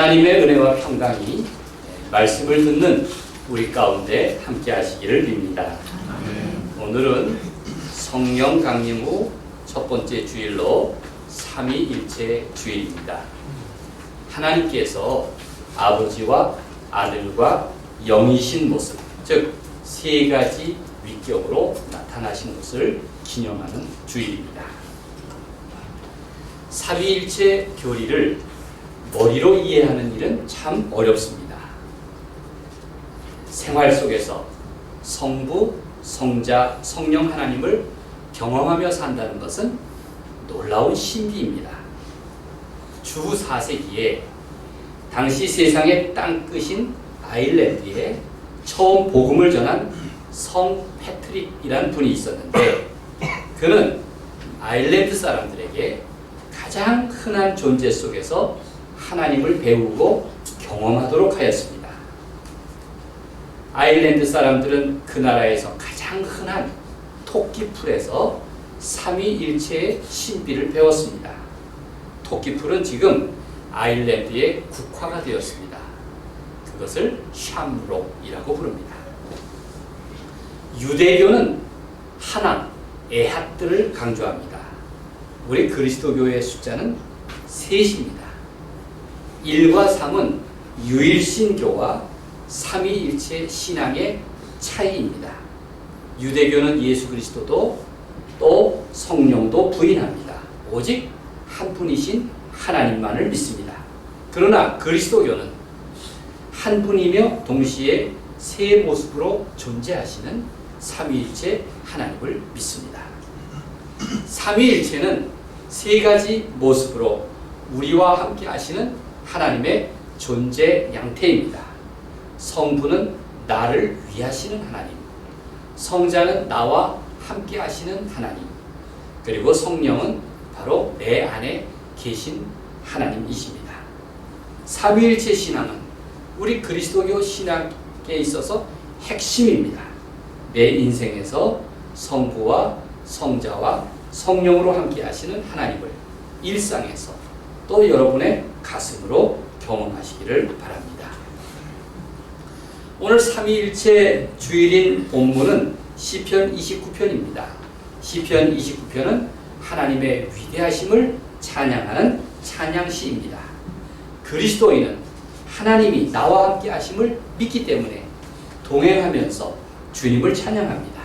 하나님의 은혜와 평강이 말씀을 듣는 우리 가운데 함께 하시기를 빕니다. 오늘은 성령 강림 후 첫 번째 주일로 삼위일체 주일입니다. 하나님께서 아버지와 아들과 영이신 모습, 즉 세 가지 위격으로 나타나신 것을 기념하는 주일입니다. 삼위일체 교리를 머리로 이해하는 일은 참 어렵습니다. 생활 속에서 성부, 성자, 성령 하나님을 경험하며 산다는 것은 놀라운 신비입니다. 주 4세기에 당시 세상의 땅끝인 아일랜드에 처음 복음을 전한 성 패트릭이라는 분이 있었는데, 그는 아일랜드 사람들에게 가장 흔한 존재 속에서 하나님을 배우고 경험하도록 하였습니다. 아일랜드 사람들은 그 나라에서 가장 흔한 토끼풀에서 삼위일체의 신비를 배웠습니다. 토끼풀은 지금 아일랜드의 국화가 되었습니다. 그것을 샴록이라고 부릅니다. 유대교는 하남, 에핫들을 강조합니다. 우리 그리스도교의 숫자는 셋입니다. 1과 3은 유일신교와 삼위일체 신앙의 차이입니다. 유대교는 예수 그리스도도 또 성령도 부인합니다. 오직 한 분이신 하나님만을 믿습니다. 그러나 그리스도교는 한 분이며 동시에 세 모습으로 존재하시는 삼위일체 하나님을 믿습니다. 삼위일체는 세 가지 모습으로 우리와 함께 하시는 하나님의 존재 양태입니다. 성부는 나를 위하시는 하나님, 성자는 나와 함께 하시는 하나님, 그리고 성령은 바로 내 안에 계신 하나님이십니다. 삼위일체 신앙은 우리 그리스도교 신앙에 있어서 핵심입니다. 내 인생에서 성부와 성자와 성령으로 함께 하시는 하나님을 일상에서 또 여러분의 가슴으로 경험하시기를 바랍니다. 오늘 삼위일체 주일인 본문은 시편 29편입니다. 시편 29편은 하나님의 위대하심을 찬양하는 찬양시입니다. 그리스도인은 하나님이 나와 함께 하심을 믿기 때문에 동행하면서 주님을 찬양합니다.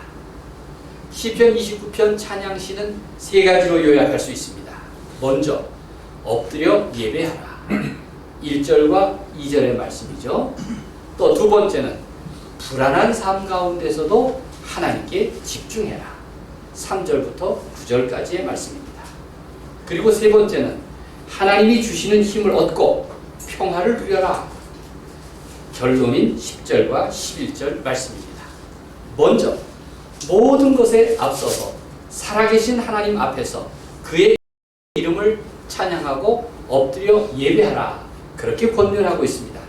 시편 29편 찬양시는 세 가지로 요약할 수 있습니다. 먼저 엎드려 예배하라. 1절과 2절의 말씀이죠. 또 두 번째는 불안한 삶 가운데서도 하나님께 집중해라. 3절부터 9절까지의 말씀입니다. 그리고 세 번째는 하나님이 주시는 힘을 얻고 평화를 누려라. 결론인 10절과 11절 말씀입니다. 먼저 모든 것에 앞서서 살아계신 하나님 앞에서 그의 이름을 찬양하고 엎드려 예배하라. 그렇게 권면하고 있습니다.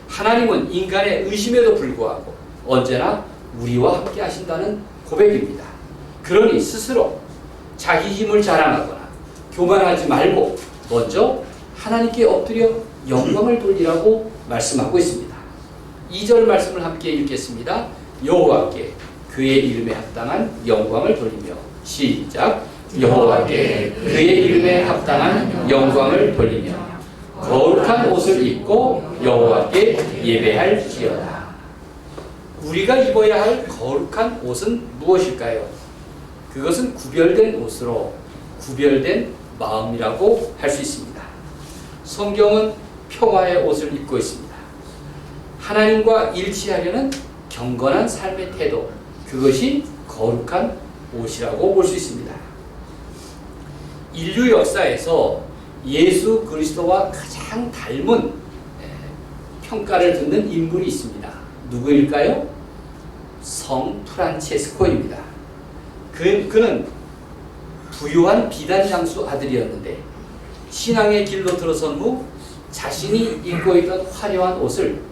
하나님은 인간의 의심에도 불구하고 언제나 우리와 함께 하신다는 고백입니다. 그러니 스스로 자기 힘을 자랑하거나 교만하지 말고 먼저 하나님께 엎드려 영광을 돌리라고 말씀하고 있습니다. 2절 말씀을 함께 읽겠습니다. 여호와께 그의 이름에 합당한 영광을 돌리며, 시작. 여호와께 그의 이름에 합당한 영광을 돌리며 거룩한 옷을 입고 여호와께 예배할지어다. 우리가 입어야 할 거룩한 옷은 무엇일까요? 그것은 구별된 옷으로 구별된 마음이라고 할 수 있습니다. 성경은 평화의 옷을 입고 있습니다. 하나님과 일치하려는 경건한 삶의 태도, 그것이 거룩한 옷이라고 볼 수 있습니다. 인류 역사에서 예수 그리스도와 가장 닮은 평가를 듣는 인물이 있습니다. 누구일까요? 성 프란체스코입니다. 그는 부유한 비단장수 아들이었는데 신앙의 길로 들어선 후 자신이 입고 있던 화려한 옷을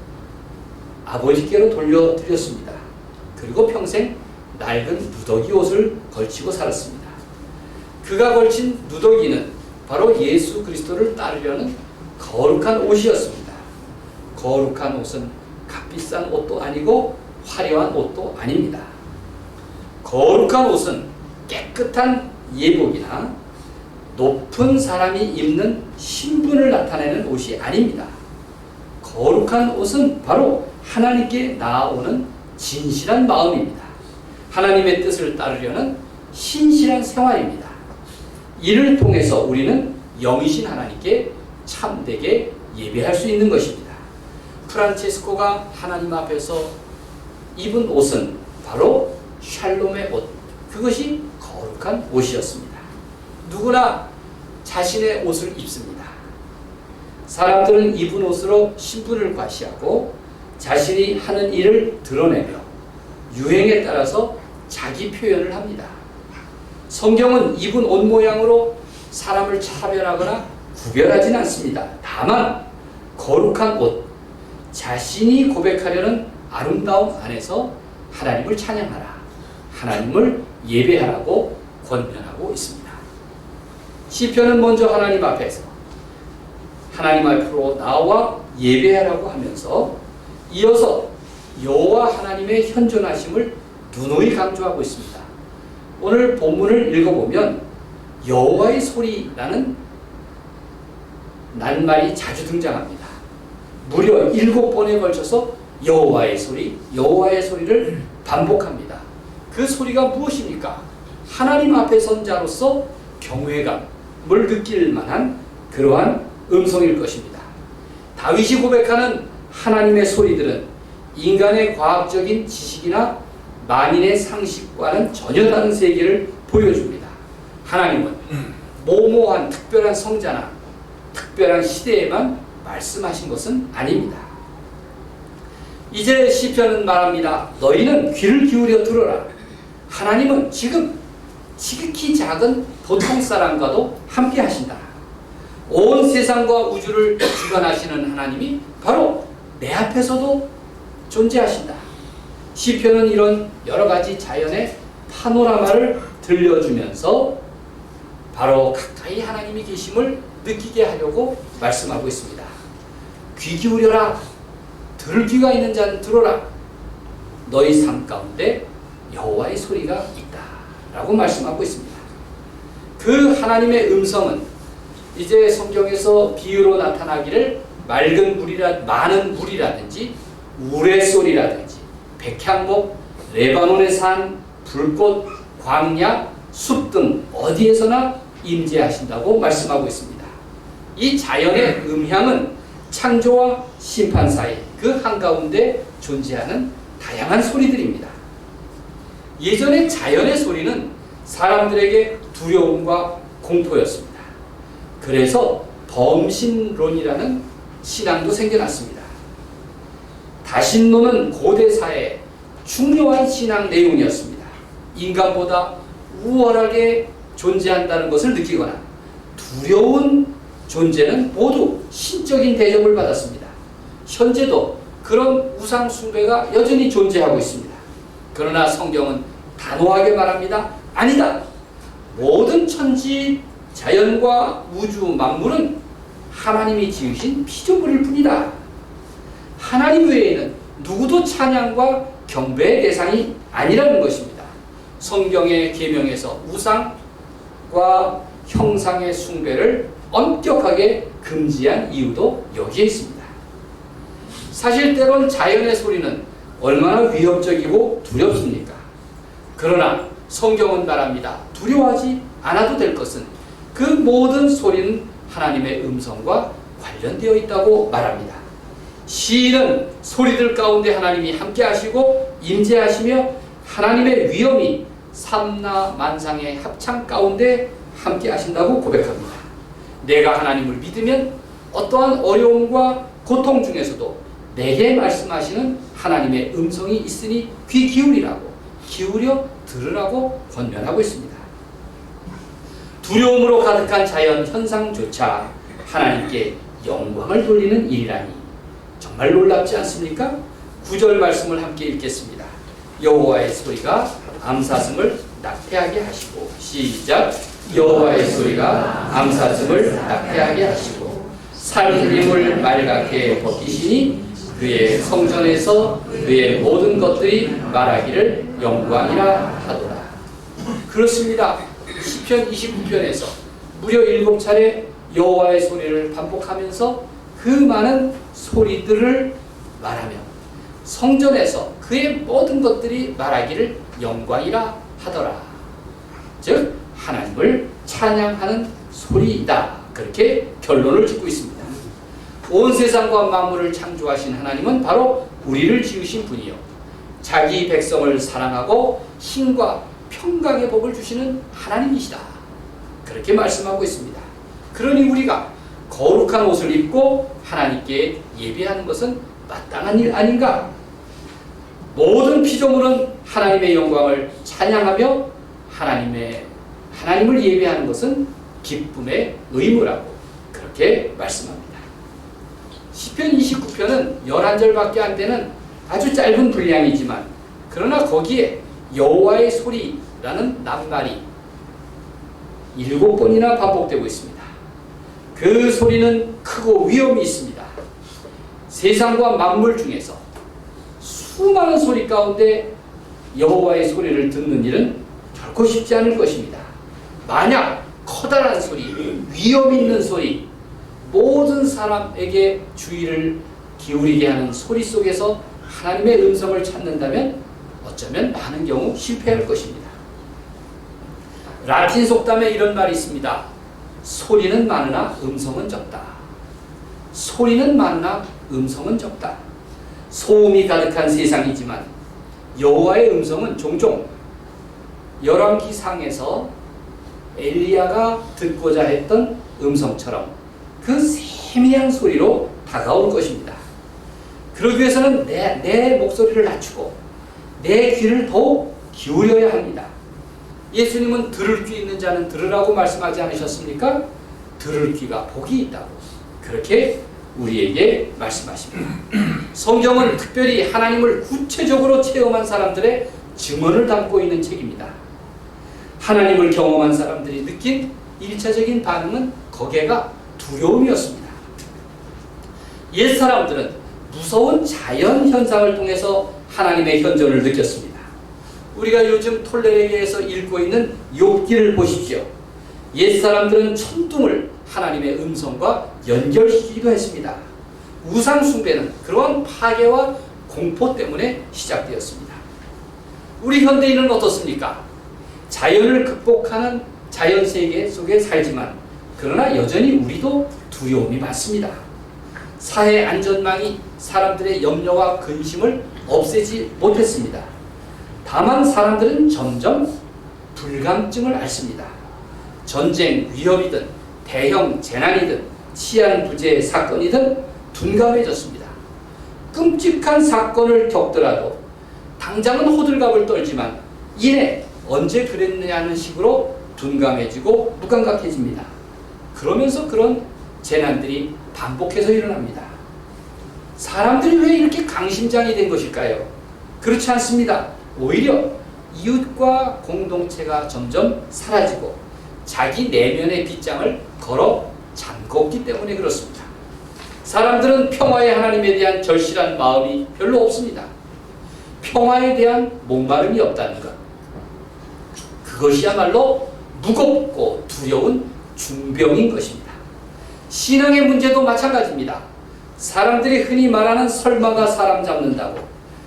아버지께로 돌려드렸습니다. 그리고 평생 낡은 누더기 옷을 걸치고 살았습니다. 그가 걸친 누더기는 바로 예수 그리스도를 따르려는 거룩한 옷이었습니다. 거룩한 옷은 값비싼 옷도 아니고 화려한 옷도 아닙니다. 거룩한 옷은 깨끗한 예복이나 높은 사람이 입는 신분을 나타내는 옷이 아닙니다. 거룩한 옷은 바로 하나님께 나아오는 진실한 마음입니다. 하나님의 뜻을 따르려는 신실한 생활입니다. 이를 통해서 우리는 영이신 하나님께 참되게 예배할 수 있는 것입니다. 프란체스코가 하나님 앞에서 입은 옷은 바로 샬롬의 옷, 그것이 거룩한 옷이었습니다. 누구나 자신의 옷을 입습니다. 사람들은 입은 옷으로 신분을 과시하고 자신이 하는 일을 드러내며 유행에 따라서 자기 표현을 합니다. 성경은 입은 옷 모양으로 사람을 차별하거나 구별하지는 않습니다. 다만 거룩한 옷, 자신이 고백하려는 아름다움 안에서 하나님을 찬양하라, 하나님을 예배하라고 권면하고 있습니다. 시편은 먼저 하나님 앞에서 하나님 앞으로 나와 예배하라고 하면서 이어서 여호와 하나님의 현존하심을 누누이 강조하고 있습니다. 오늘 본문을 읽어보면 여호와의 소리라는 낱말이 자주 등장합니다. 무려 7번에 걸쳐서 여호와의 소리, 여호와의 소리를 반복합니다. 그 소리가 무엇입니까? 하나님 앞에 선 자로서 경외감을 느낄 만한 그러한 음성일 것입니다. 다윗이 고백하는 하나님의 소리들은 인간의 과학적인 지식이나 만인의 상식과는 전혀 다른 세계를 보여줍니다. 하나님은 모모한 특별한 성자나 특별한 시대에만 말씀하신 것은 아닙니다. 이제 시편은 말합니다. 너희는 귀를 기울여 들어라. 하나님은 지금 지극히 작은 보통 사람과도 함께 하신다. 온 세상과 우주를 주관하시는 하나님이 바로 내 앞에서도 존재하신다. 시편은 이런 여러 가지 자연의 파노라마를 들려주면서 바로 가까이 하나님이 계심을 느끼게 하려고 말씀하고 있습니다. 귀 기울여라. 들을 귀가 있는 자는 들어라. 너희 삶 가운데 여호와의 소리가 있다 라고 말씀하고 있습니다. 그 하나님의 음성은 이제 성경에서 비유로 나타나기를 맑은 물이라, 많은 물이라든지 우레소리라든지 백향목, 레바논의 산, 불꽃, 광야, 숲 등 어디에서나 임재하신다고 말씀하고 있습니다. 이 자연의 음향은 창조와 심판 사이 그 한가운데 존재하는 다양한 소리들입니다. 예전에 자연의 소리는 사람들에게 두려움과 공포였습니다. 그래서 범신론이라는 신앙도 생겨났습니다. 다신론은 고대 사회의 중요한 신앙 내용이었습니다. 인간보다 우월하게 존재한다는 것을 느끼거나 두려운 존재는 모두 신적인 대접을 받았습니다. 현재도 그런 우상 숭배가 여전히 존재하고 있습니다. 그러나 성경은 단호하게 말합니다. 아니다. 모든 천지 자연과 우주 만물은 하나님이 지으신 피조물일 뿐이다. 하나님 외에는 누구도 찬양과 경배의 대상이 아니라는 것입니다. 성경의 계명에서 우상과 형상의 숭배를 엄격하게 금지한 이유도 여기에 있습니다. 사실 때론 자연의 소리는 얼마나 위협적이고 두렵습니까? 그러나 성경은 말합니다. 두려워하지 않아도 될 것은 그 모든 소리는 하나님의 음성과 관련되어 있다고 말합니다. 시인은 소리들 가운데 하나님이 함께 하시고 임재하시며 하나님의 위엄이 삼라만상의 합창 가운데 함께 하신다고 고백합니다. 내가 하나님을 믿으면 어떠한 어려움과 고통 중에서도 내게 말씀하시는 하나님의 음성이 있으니 귀 기울이라고, 기울여 들으라고 권면하고 있습니다. 두려움으로 가득한 자연 현상조차 하나님께 영광을 돌리는 일이라니 정말 놀랍지 않습니까? 9절 말씀을 함께 읽겠습니다. 여호와의 소리가 암사슴을 낙태하게 하시고, 시작. 여호와의 소리가 암사슴을 낙태하게 하시고 살림을 맑게 벗기시니 그의 성전에서 그의 모든 것들이 말하기를 영광이라 하더라. 그렇습니다. 시편 29편에서 무려 7차례 여호와의 소리를 반복하면서 그 많은 소리들을 말하며 성전에서 그의 모든 것들이 말하기를 영광이라 하더라. 즉 하나님을 찬양하는 소리이다. 그렇게 결론을 짓고 있습니다. 온 세상과 만물을 창조하신 하나님은 바로 우리를 지으신 분이요 자기 백성을 사랑하고 힘과 평강의 복을 주시는 하나님이시다. 그렇게 말씀하고 있습니다. 그러니 우리가 거룩한 옷을 입고 하나님께 예배하는 것은 마땅한 일 아닌가? 모든 피조물은 하나님의 영광을 찬양하며 하나님을 예배하는 것은 기쁨의 의무라고 그렇게 말씀합니다. 시편 29편은 11절밖에 안 되는 아주 짧은 분량이지만 그러나 거기에 여호와의 소리라는 낱말이 7번이나 반복되고 있습니다. 그 소리는 크고 위험이 있습니다. 세상과 만물 중에서 수많은 소리 가운데 여호와의 소리를 듣는 일은 결코 쉽지 않을 것입니다. 만약 커다란 소리, 위험 있는 소리, 모든 사람에게 주의를 기울이게 하는 소리 속에서 하나님의 음성을 찾는다면 어쩌면 많은 경우 실패할 것입니다. 라틴 속담에 이런 말이 있습니다. 소리는 많으나 음성은 적다. 소리는 많으나 음성은 적다. 소음이 가득한 세상이지만 여호와의 음성은 종종 열왕기상에서 엘리야가 듣고자 했던 음성처럼 그 세미한 소리로 다가올 것입니다. 그러기 위해서는 내 목소리를 낮추고 내 귀를 더욱 기울여야 합니다. 예수님은 들을 귀 있는 자는 들으라고 말씀하지 않으셨습니까? 들을 귀가 복이 있다고 그렇게 우리에게 말씀하십니다. 성경은 특별히 하나님을 구체적으로 체험한 사람들의 증언을 담고 있는 책입니다. 하나님을 경험한 사람들이 느낀 1차적인 반응은 거기에가 두려움이었습니다. 옛 사람들은 무서운 자연 현상을 통해서 하나님의 현존을 느꼈습니다. 우리가 요즘 톨레르기에서 읽고 있는 욥기를 보십시오. 옛 사람들은 천둥을 하나님의 음성과 연결시키기도 했습니다. 우상 숭배는 그러한 파괴와 공포 때문에 시작되었습니다. 우리 현대인은 어떻습니까? 자연을 극복하는 자연 세계 속에 살지만 그러나 여전히 우리도 두려움이 많습니다. 사회 안전망이 사람들의 염려와 근심을 없애지 못했습니다. 다만 사람들은 점점 불감증을 앓습니다. 전쟁, 위협이든 대형 재난이든 치안 부재 사건이든 둔감해졌습니다. 끔찍한 사건을 겪더라도 당장은 호들갑을 떨지만 이내 언제 그랬느냐는 식으로 둔감해지고 무감각해집니다. 그러면서 그런 재난들이 반복해서 일어납니다. 사람들이 왜 이렇게 강심장이 된 것일까요? 그렇지 않습니다. 오히려 이웃과 공동체가 점점 사라지고 자기 내면의 빗장을 걸어 잠궜기 때문에 그렇습니다. 사람들은 평화의 하나님에 대한 절실한 마음이 별로 없습니다. 평화에 대한 목마름이 없다는 것. 그것이야말로 무겁고 두려운 중병인 것입니다. 신앙의 문제도 마찬가지입니다. 사람들이 흔히 말하는 설마가 사람 잡는다고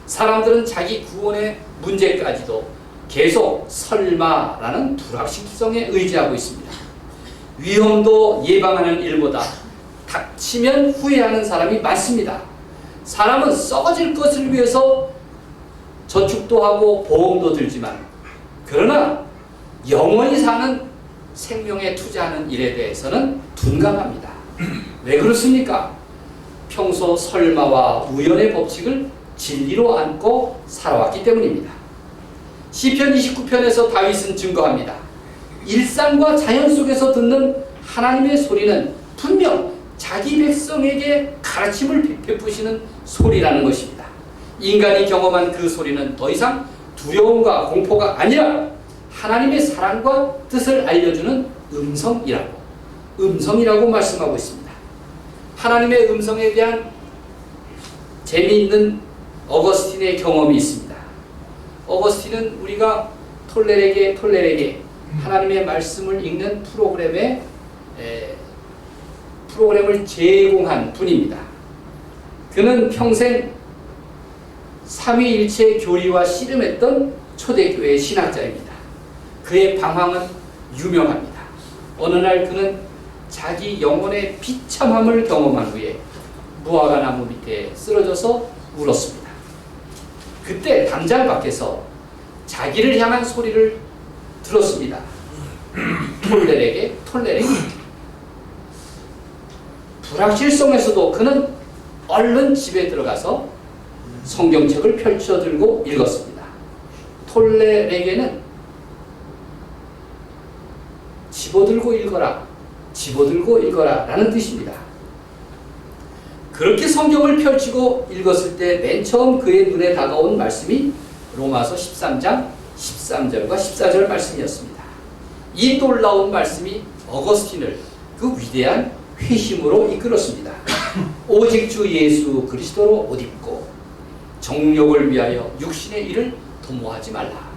사람들은 자기 구원의 문제까지도 계속 설마라는 불확실성에 의지하고 있습니다. 위험도 예방하는 일보다 닥치면 후회하는 사람이 많습니다. 사람은 썩어질 것을 위해서 저축도 하고 보험도 들지만 그러나 영원히 사는 생명에 투자하는 일에 대해서는 둔감합니다. 왜 그렇습니까? 평소 설마와 우연의 법칙을 진리로 안고 살아왔기 때문입니다. 시편 29편에서 다윗은 증거합니다. 일상과 자연 속에서 듣는 하나님의 소리는 분명 자기 백성에게 가르침을 베푸시는 소리라는 것입니다. 인간이 경험한 그 소리는 더 이상 두려움과 공포가 아니라 하나님의 사랑과 뜻을 알려주는 음성이라고 말씀하고 있습니다. 하나님의 음성에 대한 재미있는 어거스틴의 경험이 있습니다. 어거스틴은 우리가 톨레레게 하나님의 말씀을 읽는 프로그램을 제공한 분입니다. 그는 평생 삼위일체 교리와 씨름했던 초대교회 신학자입니다. 그의 방황은 유명합니다. 어느 날 그는 자기 영혼의 비참함을 경험한 후에 무화과 나무 밑에 쓰러져서 울었습니다. 그때 담장 밖에서 자기를 향한 소리를 들었습니다. 톨레레게. 불확실성에서도 그는 얼른 집에 들어가서 성경책을 펼쳐들고 읽었습니다. 톨레레게는 집어들고 읽어라 라는 뜻입니다. 그렇게 성경을 펼치고 읽었을 때 맨 처음 그의 눈에 다가온 말씀이 로마서 13장 13절과 14절 말씀이었습니다. 이 놀라운 말씀이 어거스틴을 그 위대한 회심으로 이끌었습니다. 오직 주 예수 그리스도로 옷 입고 정욕을 위하여 육신의 일을 도모하지 말라.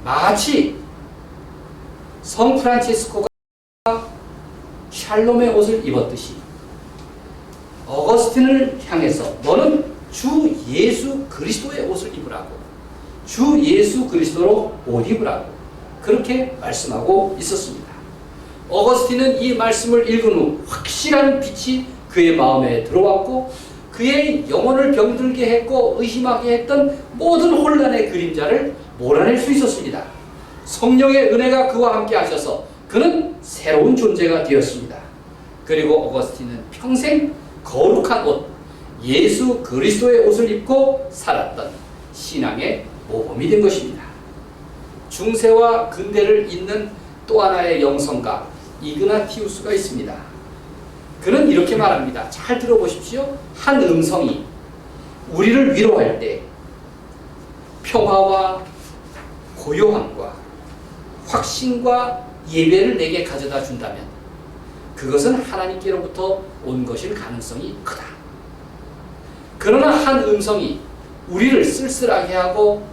마치 성 프란치스코가 샬롬의 옷을 입었듯이 어거스틴을 향해서 너는 주 예수 그리스도의 옷을 입으라고, 주 예수 그리스도로 옷 입으라고 그렇게 말씀하고 있었습니다. 어거스틴은 이 말씀을 읽은 후 확실한 빛이 그의 마음에 들어왔고 그의 영혼을 병들게 했고 의심하게 했던 모든 혼란의 그림자를 몰아낼 수 있었습니다. 성령의 은혜가 그와 함께 하셔서 그는 새로운 존재가 되었습니다. 그리고 어거스틴은 평생 거룩한 옷, 예수 그리스도의 옷을 입고 살았던 신앙의 모범이 된 것입니다. 중세와 근대를 잇는 또 하나의 영성가 이그나티우스가 있습니다. 그는 이렇게 말합니다. 잘 들어보십시오. 한 음성이 우리를 위로할 때 평화와 고요함과 확신과 예배를 내게 가져다 준다면 그것은 하나님께로부터 온 것일 가능성이 크다. 그러나 한 음성이 우리를 쓸쓸하게 하고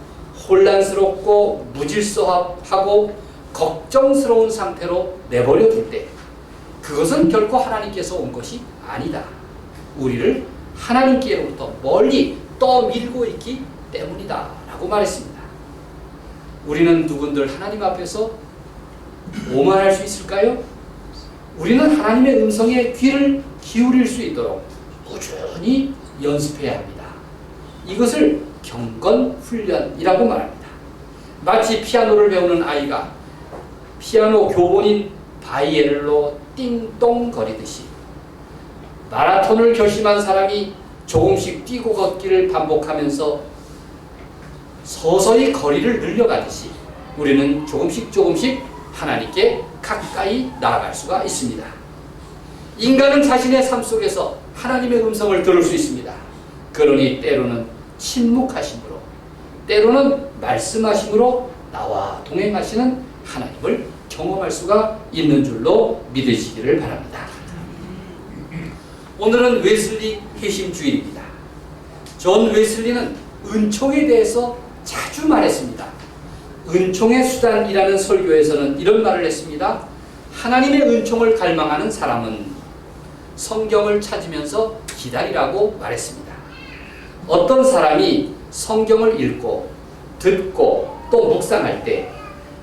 혼란스럽고 무질서하고 걱정스러운 상태로 내버려 둘 때 그것은 결코 하나님께서 온 것이 아니다. 우리를 하나님께로부터 멀리 떠밀고 있기 때문이다 라고 말했습니다. 우리는 누군들 하나님 앞에서 오만할 수 있을까요? 우리는 하나님의 음성에 귀를 기울일 수 있도록 꾸준히 연습해야 합니다. 이것을 경건훈련이라고 말합니다. 마치 피아노를 배우는 아이가 피아노 교본인 바이엘로 띵동거리듯이 마라톤을 결심한 사람이 조금씩 뛰고 걷기를 반복하면서 서서히 거리를 늘려가듯이 우리는 조금씩 하나님께 가까이 나아갈 수가 있습니다. 인간은 자신의 삶 속에서 하나님의 음성을 들을 수 있습니다. 그러니 때로는 침묵하심으로, 때로는 말씀하심으로 나와 동행하시는 하나님을 경험할 수가 있는 줄로 믿으시기를 바랍니다. 오늘은 웨슬리 회심주일입니다. 존 웨슬리는 은총에 대해서 자주 말했습니다. 은총의 수단이라는 설교에서는 이런 말을 했습니다. 하나님의 은총을 갈망하는 사람은 성경을 찾으면서 기다리라고 말했습니다. 어떤 사람이 성경을 읽고 듣고 또 묵상할 때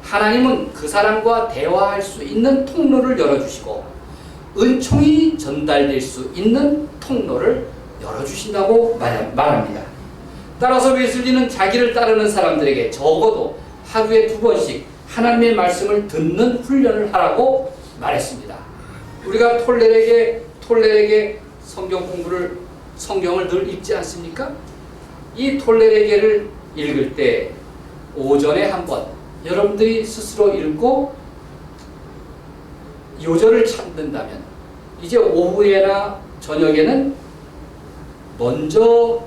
하나님은 그 사람과 대화할 수 있는 통로를 열어주시고 은총이 전달될 수 있는 통로를 열어주신다고 말합니다. 따라서 웨슬리는 자기를 따르는 사람들에게 적어도 하루에 2번씩 하나님의 말씀을 듣는 훈련을 하라고 말했습니다. 우리가 톨레에게 성경을 늘 읽지 않습니까? 이 톨레에게를 읽을 때 오전에 한 번 여러분들이 스스로 읽고 요절을 찾는다면 이제 오후에나 저녁에는 먼저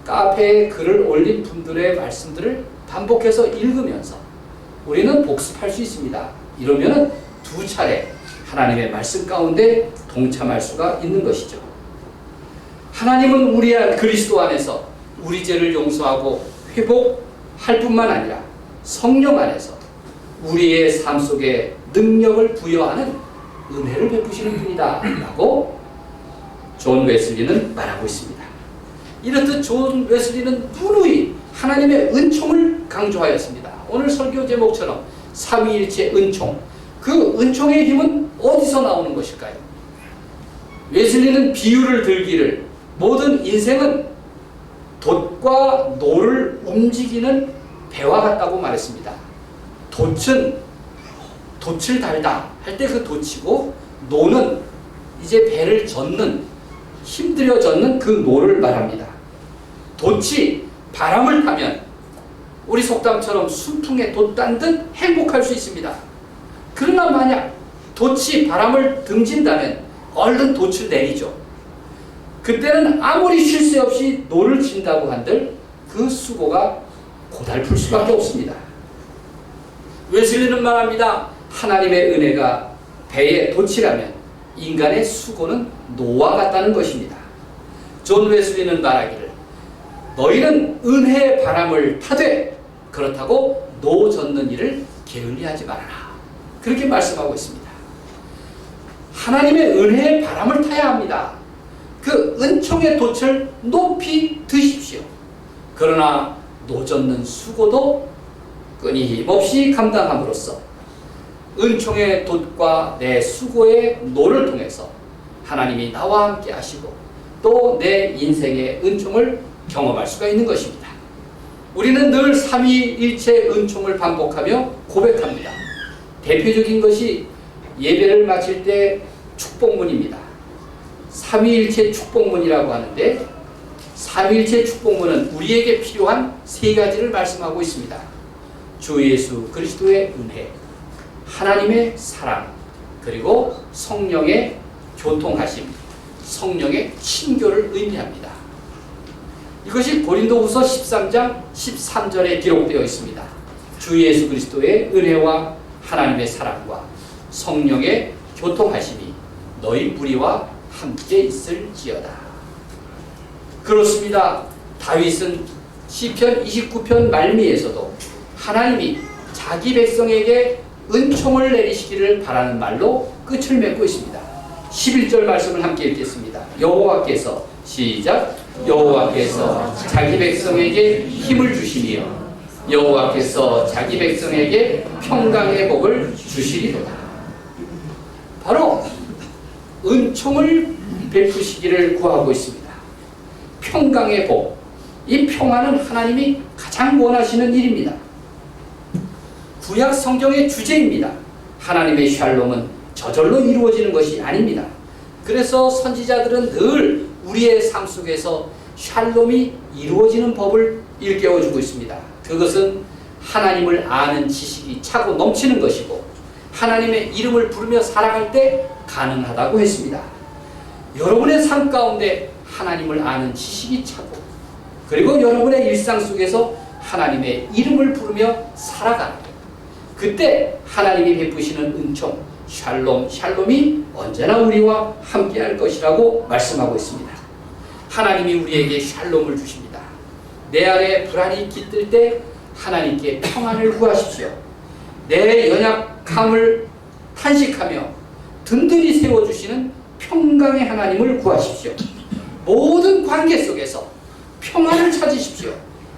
카페에 글을 올린 분들의 말씀들을 반복해서 읽으면서 우리는 복습할 수 있습니다. 이러면은 2차례 하나님의 말씀 가운데 동참할 수가 있는 것이죠. 하나님은 우리 안 그리스도 안에서 우리 죄를 용서하고 회복할 뿐만 아니라 성령 안에서 우리의 삶 속에 능력을 부여하는 은혜를 베푸시는 분이다 라고 존 웨슬리는 말하고 있습니다. 이렇듯 존 웨슬리는 누누이 하나님의 은총을 강조하였습니다. 오늘 설교 제목처럼 삼위일체 은총, 그 은총의 힘은 어디서 나오는 것일까요? 웨슬리는 비유를 들기를 모든 인생은 돛과 노를 움직이는 배와 같다고 말했습니다. 돛을 달다 할 때 그 돛이고, 노는 이제 배를 젓는, 힘들여 젓는 그 노를 말합니다. 돛이 바람을 타면 우리 속담처럼 순풍에 돛 딴 듯 행복할 수 있습니다. 그러나 만약 돛이 바람을 등진다면 얼른 돛을 내리죠. 그때는 아무리 쉴 새 없이 노를 친다고 한들 그 수고가 고달플 수밖에 없습니다. 웨슬리는 말합니다. 하나님의 은혜가 배의 돛이라면 인간의 수고는 노와 같다는 것입니다. 존 웨슬리는 말하기를 너희는 은혜의 바람을 타되 그렇다고 노 젓는 일을 게을리하지 말아라. 그렇게 말씀하고 있습니다. 하나님의 은혜의 바람을 타야 합니다. 그 은총의 돛을 높이 드십시오. 그러나 노 젓는 수고도 끊임없이 감당함으로써 은총의 돛과 내 수고의 노를 통해서 하나님이 나와 함께 하시고 또 내 인생의 은총을 경험할 수가 있는 것입니다. 우리는 늘 삼위일체 은총을 반복하며 고백합니다. 대표적인 것이 예배를 마칠 때 축복문입니다. 삼위일체 축복문이라고 하는데, 삼위일체 축복문은 우리에게 필요한 세 가지를 말씀하고 있습니다. 주 예수 그리스도의 은혜, 하나님의 사랑, 그리고 성령의 교통하심, 성령의 친교를 의미합니다. 이것이 고린도후서 13장 13절에 기록되어 있습니다. 주 예수 그리스도의 은혜와 하나님의 사랑과 성령의 교통하심이 너희 무리와 함께 있을지어다. 그렇습니다. 다윗은 시편 29편 말미에서도 하나님이 자기 백성에게 은총을 내리시기를 바라는 말로 끝을 맺고 있습니다. 11절 말씀을 함께 읽겠습니다. 여호와께서 시작. 여호와께서 자기 백성에게 힘을 주시며 여호와께서 자기 백성에게 평강의 복을 주시리로다. 바로 은총을 베푸시기를 구하고 있습니다. 평강의 복, 이 평화는 하나님이 가장 원하시는 일입니다. 구약 성경의 주제입니다. 하나님의 샬롬은 저절로 이루어지는 것이 아닙니다. 그래서 선지자들은 늘 우리의 삶 속에서 샬롬이 이루어지는 법을 일깨워주고 있습니다. 그것은 하나님을 아는 지식이 차고 넘치는 것이고 하나님의 이름을 부르며 살아갈 때 가능하다고 했습니다. 여러분의 삶 가운데 하나님을 아는 지식이 차고 그리고 여러분의 일상 속에서 하나님의 이름을 부르며 살아가는 것, 그때 하나님이 베푸시는 은총, 샬롬이 언제나 우리와 함께 할 것이라고 말씀하고 있습니다. 하나님이 우리에게 샬롬을 주십니다. 내 안에 불안이 깃들 때 하나님께 평안을 구하십시오. 내 연약함을 탄식하며 든든히 세워주시는 평강의 하나님을 구하십시오. 모든 관계 속에서 평안을 찾으십시오.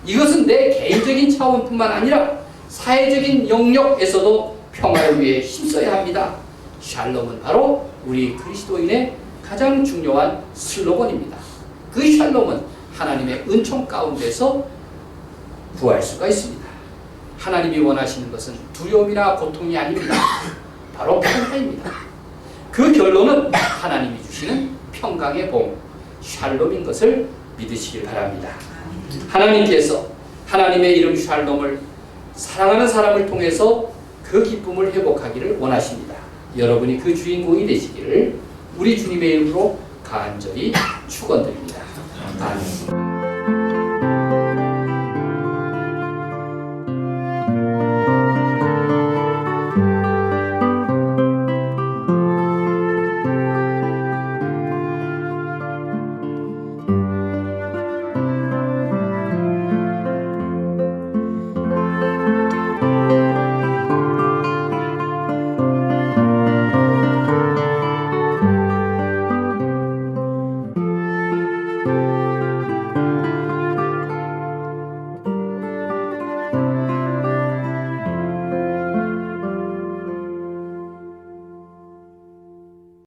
이것은 내 개인적인 차원뿐만 아니라 사회적인 영역에서도 평화를 위해 힘써야 합니다. 샬롬은 바로 우리 그리스도인의 가장 중요한 슬로건입니다. 그 샬롬은 하나님의 은총 가운데서 구할 수가 있습니다. 하나님이 원하시는 것은 두려움이나 고통이 아닙니다. 바로 평화입니다. 그 결론은 하나님이 주시는 평강의 복, 샬롬인 것을 믿으시길 바랍니다. 하나님께서 하나님의 이름 샬롬을 사랑하는 사람을 통해서 그 기쁨을 회복하기를 원하십니다. 여러분이 그 주인공이 되시기를 우리 주님의 이름으로 간절히 축원드립니다.